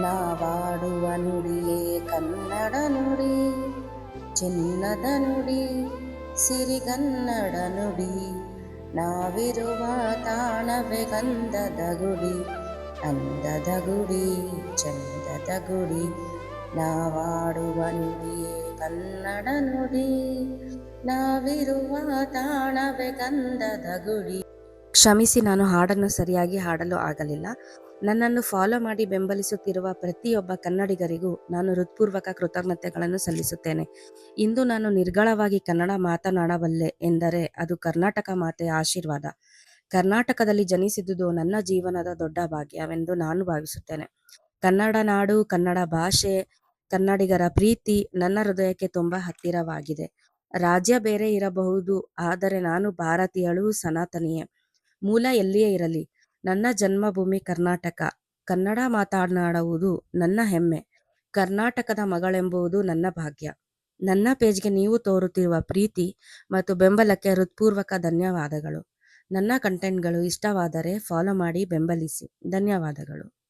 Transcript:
ನಾವಾಡುವ ನುಡಿಯೇ ಕನ್ನಡ ನುಡಿ, ಚಿನ್ನದ ನುಡಿ, ಸಿರಿಗನ್ನಡ ನುಡಿ. ನಾವಿರುವ ತಾಣವೇ ಗಂಧದ ಗುಡಿ, ಅಂದದ ಗುಡಿ, ಚಂದದ ಗುಡಿ. ನಾವಾಡುವ ನುಡಿಯೇ ಕನ್ನಡ ನುಡಿ, ನಾವಿರುವ ತಾಣವೇ ಗಂಧದ ಗುಡಿ. ಕ್ಷಮಿಸಿ, ನಾನು ಹಾಡನ್ನು ಸರಿಯಾಗಿ ಹಾಡಲು ಆಗಲಿಲ್ಲ. ನನ್ನನ್ನು ಫಾಲೋ ಮಾಡಿ ಬೆಂಬಲಿಸುತ್ತಿರುವ ಪ್ರತಿಯೊಬ್ಬ ಕನ್ನಡಿಗರಿಗೂ ನಾನು ಹೃತ್ಪೂರ್ವಕ ಕೃತಜ್ಞತೆಗಳನ್ನು ಸಲ್ಲಿಸುತ್ತೇನೆ. ಇಂದು ನಾನು ನಿರ್ಗಳವಾಗಿ ಕನ್ನಡ ಮಾತನಾಡಬಲ್ಲೆ ಎಂದರೆ ಅದು ಕರ್ನಾಟಕ ಮಾತೆಯ ಆಶೀರ್ವಾದ. ಕರ್ನಾಟಕದಲ್ಲಿ ಜನಿಸಿದುದು ನನ್ನ ಜೀವನದ ದೊಡ್ಡ ಭಾಗ್ಯವೆಂದು ನಾನು ಭಾವಿಸುತ್ತೇನೆ. ಕನ್ನಡ ನಾಡು, ಕನ್ನಡ ಭಾಷೆ, ಕನ್ನಡಿಗರ ಪ್ರೀತಿ ನನ್ನ ಹೃದಯಕ್ಕೆ ತುಂಬ ಹತ್ತಿರವಾಗಿದೆ. ರಾಜ್ಯ ಬೇರೆ ಇರಬಹುದು, ಆದರೆ ನಾನು ಭಾರತೀಯಳು, ಸನಾತನಿಯೇ. ಮೂಲ ಎಲ್ಲಿಯೇ ಇರಲಿ, ನನ್ನ ಜನ್ಮಭೂಮಿ ಕರ್ನಾಟಕ. ಕನ್ನಡ ಮಾತನಾಡುವುದು ನನ್ನ ಹೆಮ್ಮೆ. ಕರ್ನಾಟಕದ ಮಗಳೆಂಬುದು ನನ್ನ ಭಾಗ್ಯ. ನನ್ನ ಪೇಜ್ಗೆ ನೀವು ತೋರುತ್ತಿರುವ ಪ್ರೀತಿ ಮತ್ತು ಬೆಂಬಲಕ್ಕೆ ಹೃತ್ಪೂರ್ವಕ ಧನ್ಯವಾದಗಳು. ನನ್ನ ಕಂಟೆಂಟ್ಗಳು ಇಷ್ಟವಾದರೆ ಫಾಲೋ ಮಾಡಿ ಬೆಂಬಲಿಸಿ. ಧನ್ಯವಾದಗಳು.